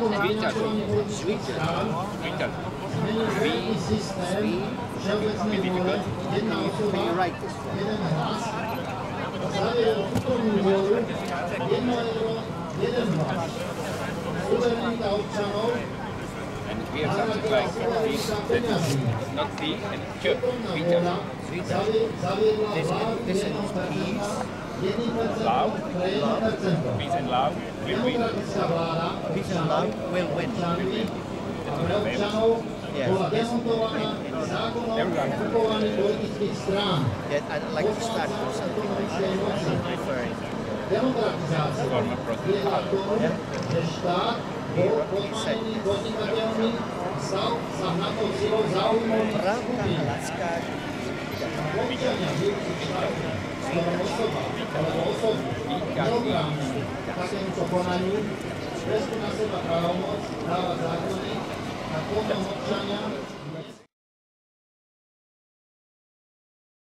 Can you write this for me? And we have something like this, that is not P and Ch, Vita. This is peace. Love, peace and love will win. Peace and love will win. Yes. Everyone. Yeah, I'd like to start with something like that. Referring to Forma protestada. he said Prawda Alaska. Vika.